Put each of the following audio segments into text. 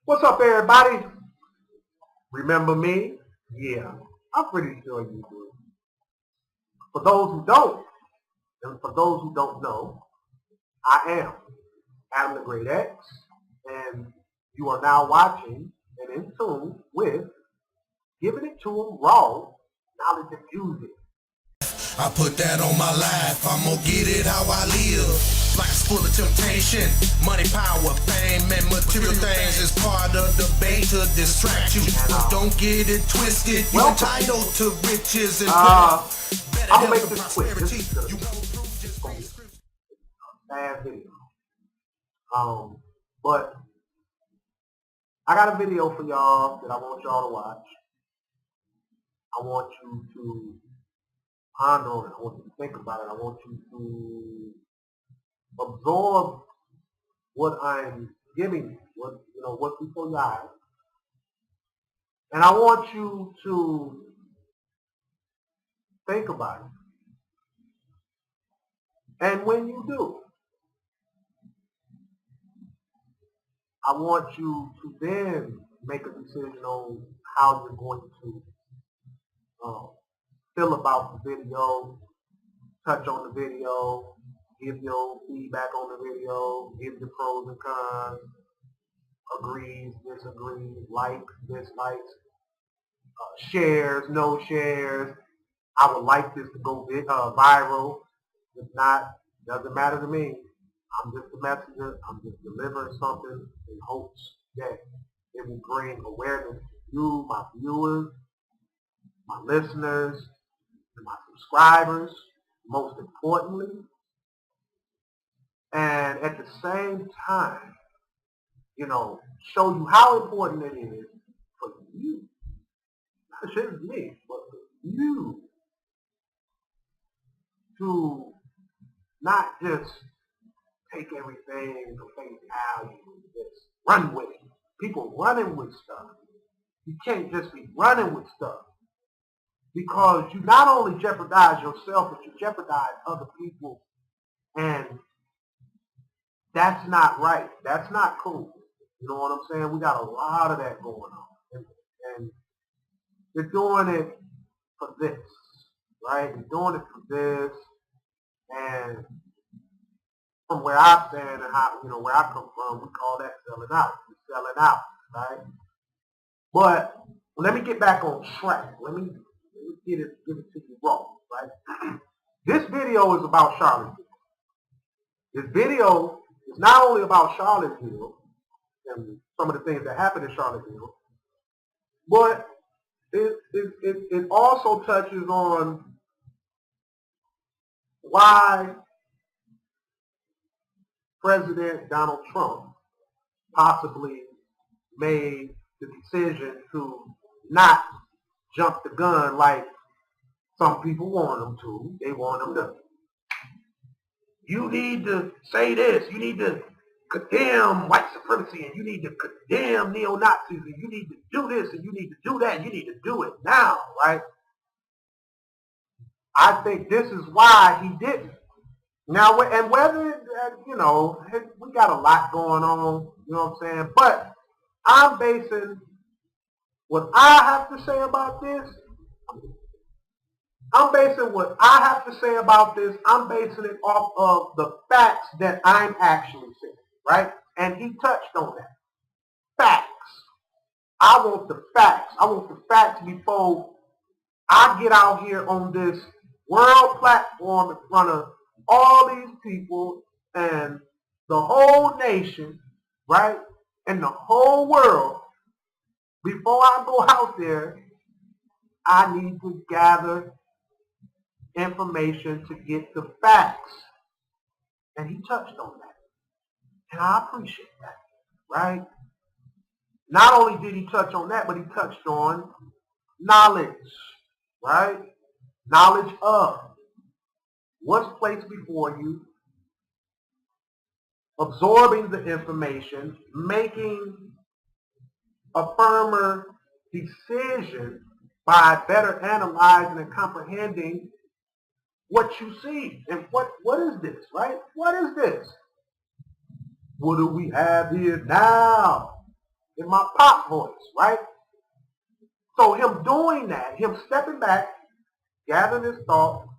What's up, everybody? Remember me? Yeah, I'm pretty sure you do. For those who don't, and for those who don't know, I am Adam the Great X, and you are now watching and in tune with Giving It to 'em Raw, Knowledge and Music. I put that on my life, I'm gonna get it how I live. Life's full of temptation, money, power, fame, and material things is part of the bait to distract you. Don't get it twisted, you're entitled to riches and I'm gonna make this quick. This is a bad video. But I got a video for y'all that I want y'all to watch. I want you to ponder on it. I want you to think about it. I want you to absorb what I'm giving you, what's before your eyes. And I want you to think about it. And when you do, I want you to then make a decision on how you're going to feel about the video, touch on the video, give your feedback on the video, give your pros and cons, agrees, disagrees, likes, dislikes, shares, no shares. I would like this to go viral. If not, doesn't matter to me. I'm just a messenger. I'm just delivering something in hopes that it will bring awareness to you, my viewers, my listeners, and my subscribers, most importantly. And at the same time, show you how important it is for you. Not just me, but for you to not just take everything for face value and just run with it. People running with stuff. You can't just be running with stuff, because you not only jeopardize yourself, but you jeopardize other people, and that's not right. That's not cool. You know what I'm saying? We got a lot of that going on, and they're doing it for this, right? They're doing it for this, and from where I stand and how, where I come from, we call that selling out. We're selling out, right? But let me get back on track. Let me give it to you raw, right? This video is about Charlottesville. This video is not only about Charlottesville and some of the things that happened in Charlottesville, but it also touches on why President Donald Trump possibly made the decision to not jump the gun like some people want him to. They want him to, you need to say this, you need to condemn white supremacy, and you need to condemn neo-Nazis, and you need to do this, and you need to do that, and you need to do it now, right? I think this is why he didn't. Now, and whether, we got a lot going on, you know what I'm saying? But I'm basing what I have to say about this. I'm basing it off of the facts that I'm actually seeing, right? And he touched on that. Facts. I want the facts. I want the facts before I get out here on this world platform in front of all these people and the whole nation, right? And the whole world. Before I go out there, I need to gather information to get the facts. And he touched on that. And I appreciate that, right? Not only did he touch on that, but he touched on knowledge, right? Knowledge of what's placed before you, absorbing the information, making a firmer decision by better analyzing and comprehending what you see. And what is this, right? What is this? What do we have here now? in my pop voice, right? So him doing that, him stepping back, gathering his thoughts,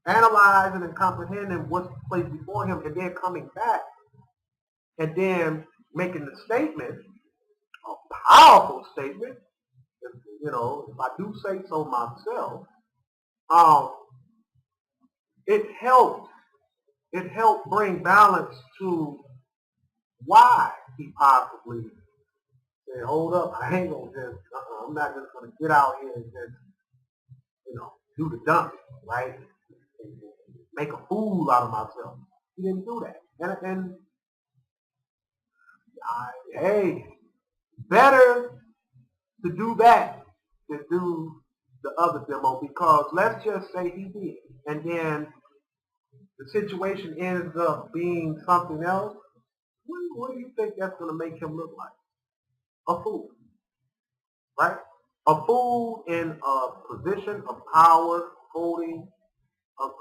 analyzing and comprehending what's placed before him, and then coming back, and then making the statement, a powerful statement, if I do say so myself, it helped bring balance to why he possibly said, hold up, I ain't gonna just, I'm not just gonna get out here and just, do the dummy, right? And make a fool out of myself. He didn't do that. And hey, better to do that than do the other demo, because let's just say he did, and then the situation ends up being something else. What do you think that's going to make him look like? A fool, right? A fool in a position of power, holding of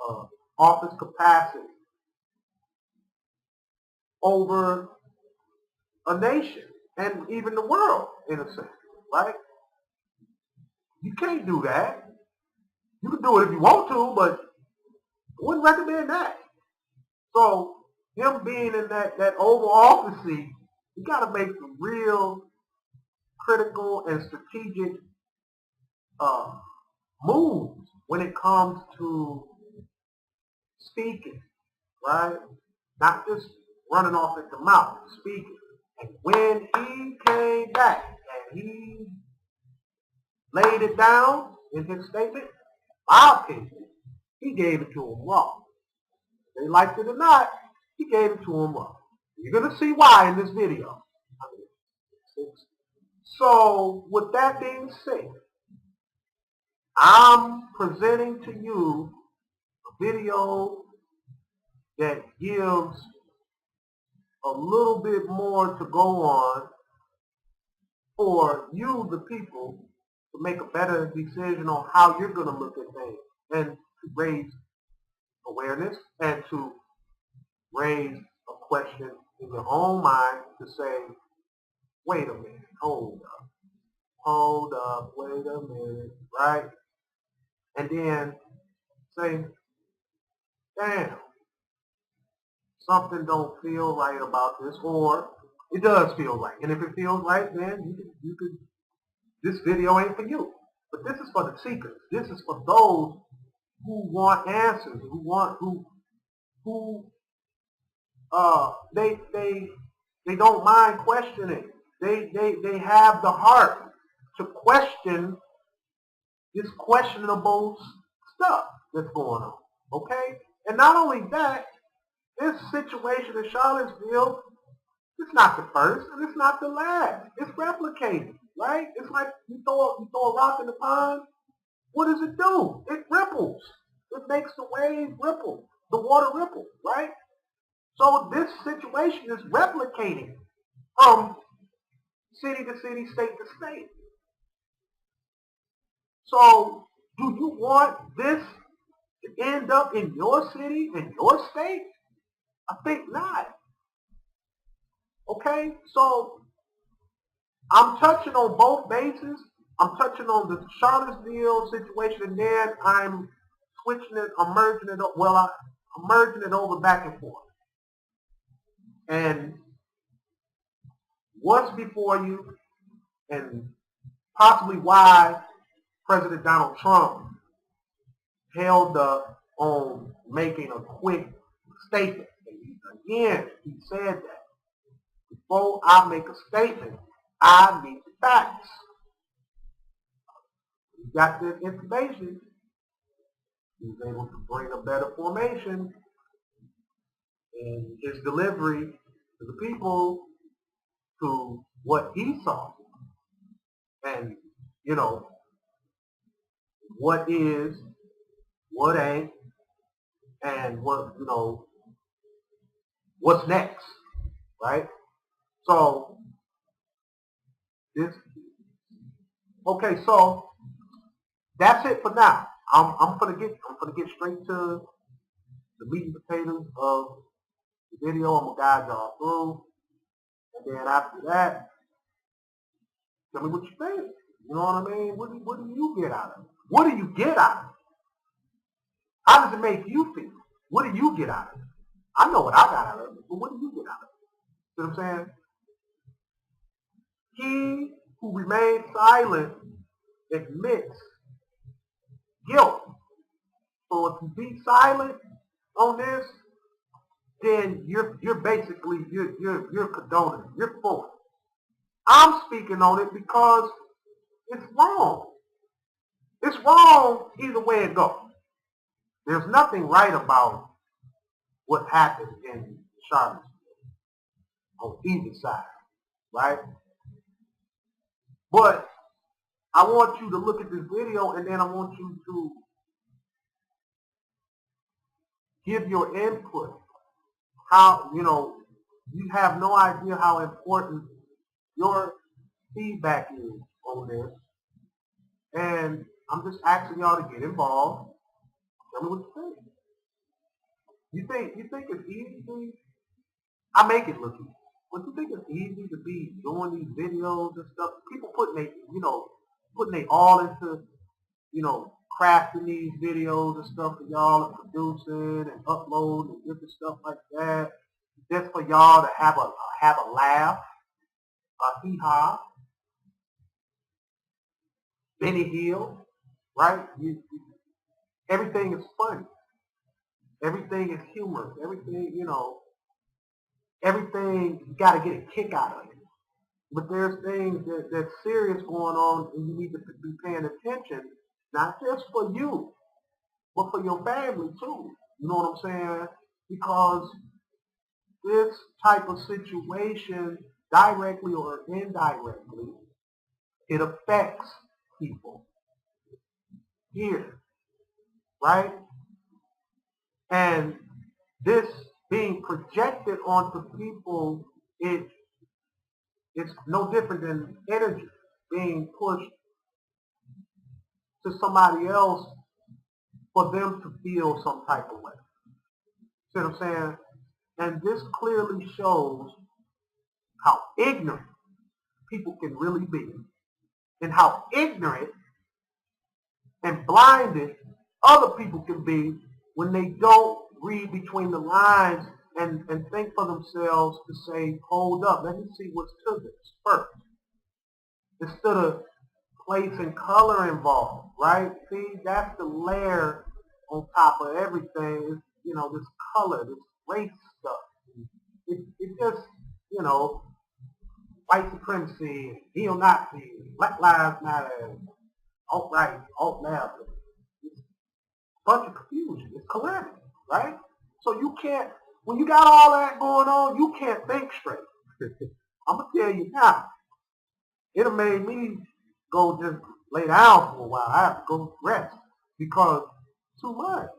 office capacity over a nation and even the world, in a sense, right? You can't do that. You can do it if you want to, but I wouldn't recommend that. So him being in that Oval Office seat, you got to make some real critical and strategic moves when it comes to speaking, right? Not just running off at the mouth, speaking. And when he came back and he laid it down in his statement, my opinion, he gave it to him raw. They liked it or not, he gave it to him raw. You're going to see why in this video. So, with that being said, I'm presenting to you a video that gives a little bit more to go on for you, the people, to make a better decision on how you're going to look at things and to raise awareness and to raise a question in your own mind to say, wait a minute, hold up, wait a minute, right? And then say, damn, something don't feel right about this, or it does feel right. And if it feels right, then you could, this video ain't for you. But this is for the seekers. This is for those who want answers, they don't mind questioning. They have the heart to question this questionable stuff that's going on. Okay? And not only that, this situation in Charlottesville, it's not the first and it's not the last. It's replicated, right? It's like you throw a rock in the pond. What does it do? It ripples. It makes the waves ripple, the water ripple, right? So this situation is replicating from city to city, state to state. So do you want this to end up in your city, in your state? I think not. Okay, so I'm touching on both bases. I'm touching on the Charlottesville situation, and then I'm switching it, I'm merging it over back and forth. And what's before you, and possibly why President Donald Trump held up on making a quick statement. Again, he said that before I make a statement, I need the facts. He got this information. He was able to bring a better formation in his delivery to the people to what he saw. And, what is, what ain't, and what's next, right? So so that's it for now. I'm gonna get straight to the meat and potatoes of the video. I'm gonna guide y'all through, and then after that, Tell me what you think. You know what I mean? What do you get out of it? What do you get out of it? How does it make you feel? What do you get out of it? I know what I got out of it, but what do you get out of it? See what I'm saying? He who remains silent admits guilt. So if you be silent on this, then you're basically you're condoning it. You're for it. I'm speaking on it because it's wrong. It's wrong either way it goes. There's nothing right about what happened in Charlottesville on either side, right? But I want you to look at this video, and then I want you to give your input. How, you have no idea how important your feedback is on this. And I'm just asking y'all to get involved. Tell me what you think. You think it's easy? I make it look easy. But you think it's easy to be doing these videos and stuff? People putting they all into, crafting these videos and stuff for y'all and producing and uploading and different stuff like that. Just for y'all to have a laugh, a hee-haw. Benny Hill, right? Everything is funny. Everything is humorous. Everything, everything, you got to get a kick out of it. But there's things that's serious going on, and you need to be paying attention, not just for you, but for your family too. You know what I'm saying? Because this type of situation, directly or indirectly, it affects people here, right? And this being projected onto people, it's no different than energy being pushed to somebody else for them to feel some type of way. See what I'm saying? And this clearly shows how ignorant people can really be, and how ignorant and blinded other people can be when they don't read between the lines and think for themselves to say, hold up, let me see what's to this first. Instead of placing color involved, right? See, that's the layer on top of everything. Is, this color, this race stuff. It just, white supremacy, neo-Nazi, Black Lives Matter, alt-right, alt-left. It's a bunch of confusion. It's calamity, right? So you can't, when you got all that going on, you can't think straight. I'm going to tell you now, it'll made me go just lay down for a while. I have to go rest because too much.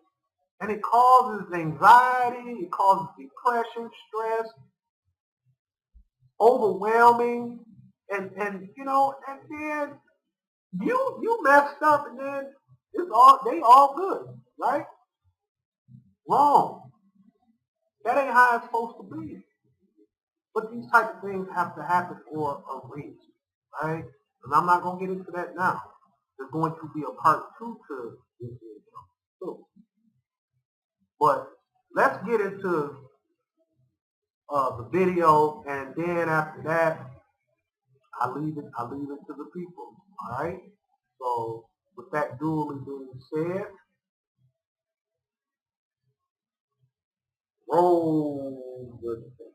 And it causes anxiety, it causes depression, stress, overwhelming, and then you messed up, and then they all good, right? Wrong. That ain't how it's supposed to be. But these type of things have to happen for a reason, right? And I'm not gonna get into that now. There's going to be a part 2 to this video too. But let's get into the video, and then after that, I leave it to the people. All right. So with that duly being said, roll the tape.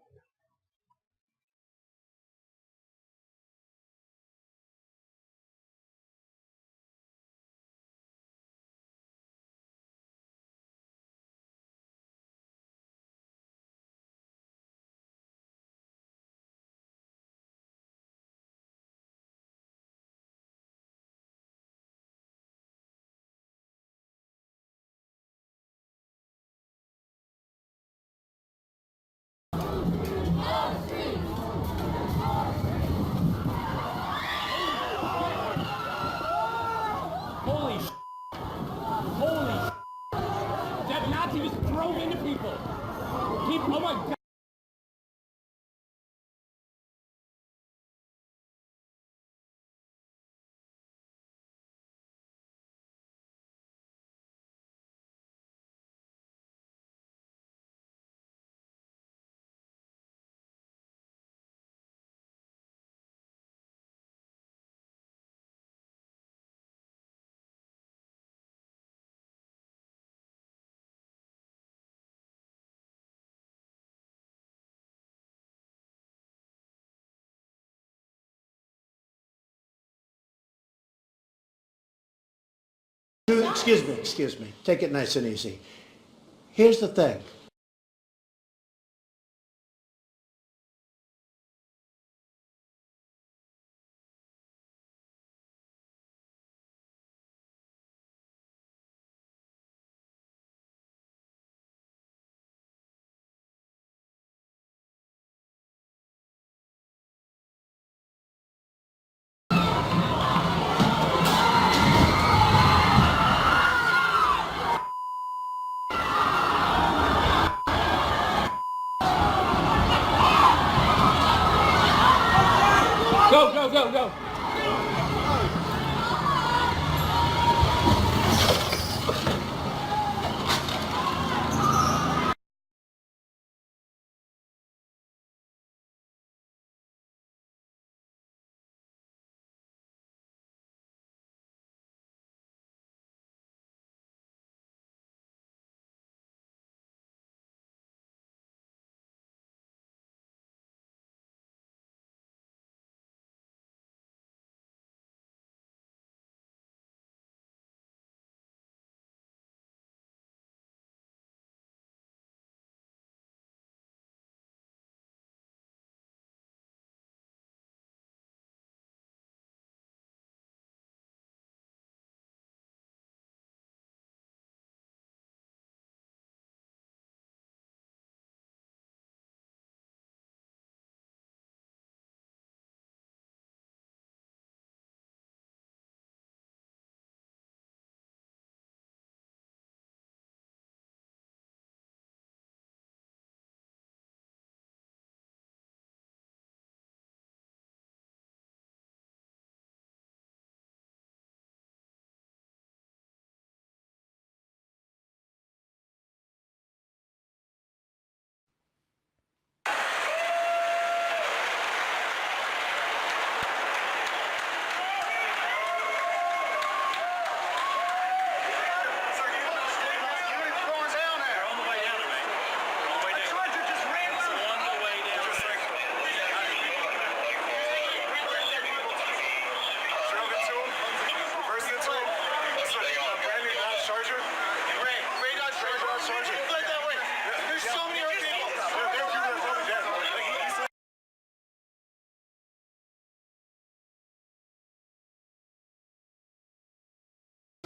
Holy sh**. Holy sh**. That Nazi just drove into people. Oh my God. excuse me. Take it nice and easy. Here's the thing. Go, go, go, go.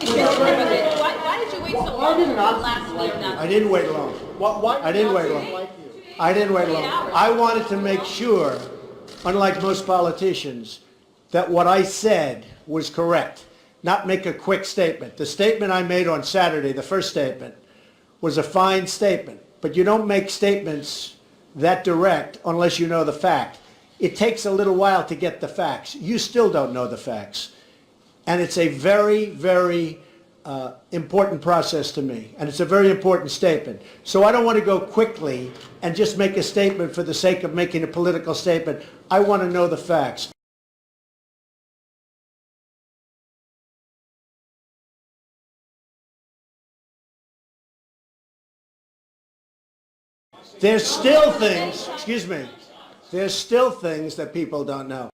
Why did you wait so long to last week? I didn't wait long. I didn't wait long. I didn't wait long. I wanted to make sure, unlike most politicians, that what I said was correct, not make a quick statement. The statement I made on Saturday, the first statement, was a fine statement, but you don't make statements that direct unless you know the fact. It takes a little while to get the facts. You still don't know the facts. And it's a very, very important process to me, and it's a very important statement. So I don't want to go quickly and just make a statement for the sake of making a political statement. I want to know the facts. There's still things, excuse me, there's still things that people don't know.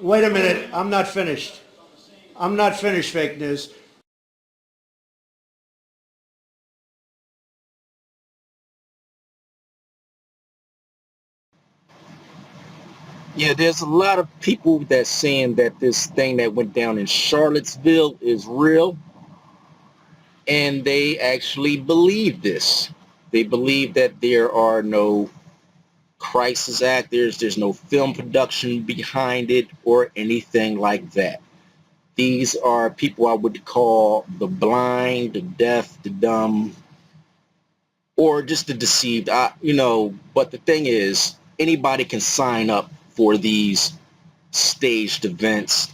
Wait a minute, I'm not finished. I'm not finished, fake news. Yeah, there's a lot of people that's saying that this thing that went down in Charlottesville is real, and they actually believe this. They believe that there are no crisis actors, there's no film production behind it or anything like that. These are people I would call the blind, the deaf, the dumb, or just the deceived. But the thing is, anybody can sign up for these staged events.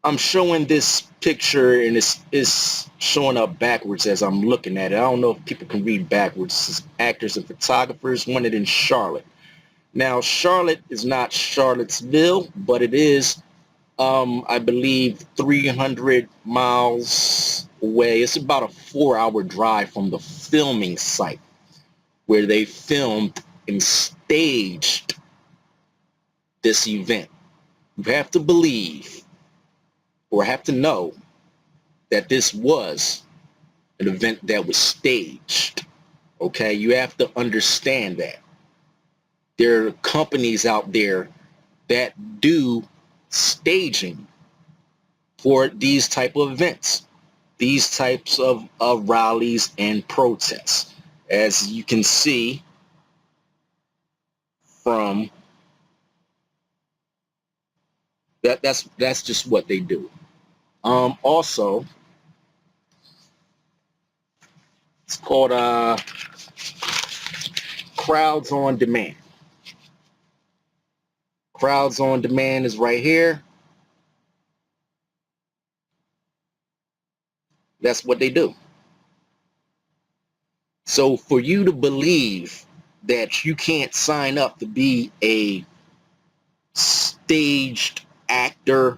I'm showing this picture and it's showing up backwards as I'm looking at it. I don't know if people can read backwards. This is actors and photographers wanted in Charlotte. Now, Charlotte is not Charlottesville, but it is I believe 300 miles away. It's about a 4-hour drive from the filming site where they filmed and staged this event. You have to believe or have to know that this was an event that was staged. Okay, you have to understand that. There are companies out there that do staging for these type of events, these types of rallies and protests. As you can see from that's just what they do. Also, it's called crowds on demand. Crowds on demand is right here. That's what they do. So for you to believe that you can't sign up to be a staged actor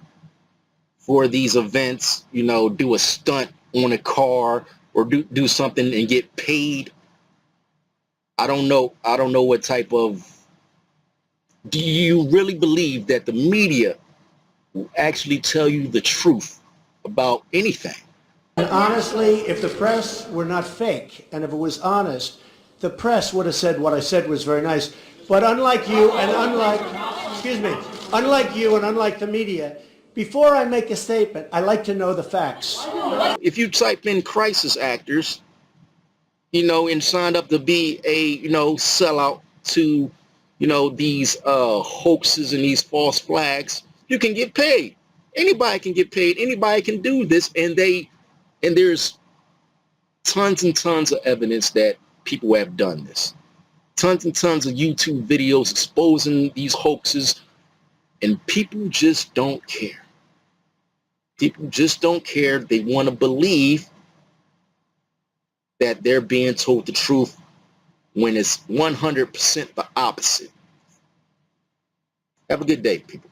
for these events, you know, do a stunt on a car or do something and get paid, I don't know what type of, do you really believe that the media will actually tell you the truth about anything? And honestly, if the press were not fake, and if it was honest, the press would have said what I said was very nice. But unlike you and unlike the media, before I make a statement, I like to know the facts. If you type in crisis actors, you know, and signed up to be a, you know, sellout to, you know, these hoaxes and these false flags, you can get paid. Anybody can get paid. Anybody can do this, and there's tons and tons of evidence that people have done this. Tons and tons of YouTube videos exposing these hoaxes, and people just don't care. People just don't care. They want to believe that they're being told the truth when it's 100% the opposite. Have a good day, people.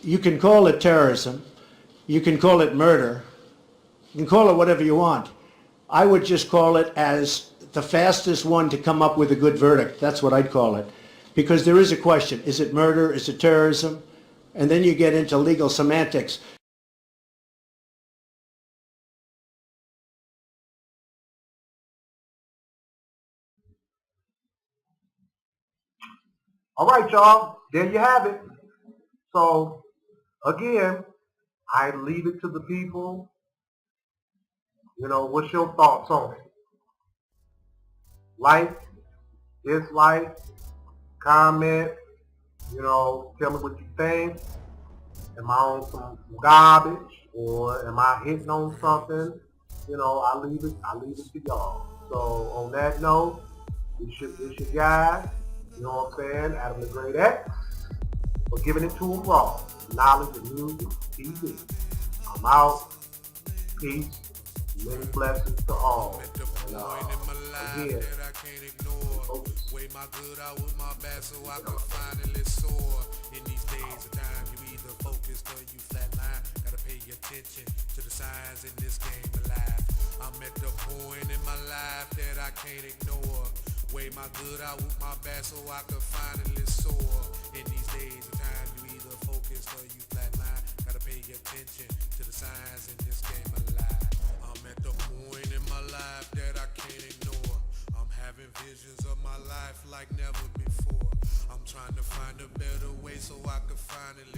You can call it terrorism. You can call it murder. You can call it whatever you want. I would just call it as the fastest one to come up with a good verdict. That's what I'd call it. Because there is a question. Is it murder? Is it terrorism? And then you get into legal semantics. All right, y'all. There you have it. So, again, I leave it to the people. You know, what's your thoughts on it? Like, dislike, comment, you know, tell me what you think. Am I on some garbage or am I hitting on something? You know, I leave it to y'all. So on that note, it's your guy, you know what I'm saying, Adam the Great X, for giving it to him raw. Knowledge of music, TV. I'm out. Peace. Many blessings to all. And, again, weigh my good out with my bad so I can finally soar. In these days of time, you either focused or you flatline. Gotta pay attention to the signs in this game of life. I'm at the point in my life that I can't ignore. Weigh my good out with my bad so I can finally soar. In these days of time, you either focused or you flatline. Gotta pay attention to the signs in this game of life. I'm at the point in my life that I can't ignore. I'm having visions of my life like never before. I'm trying to find a better way so I can finally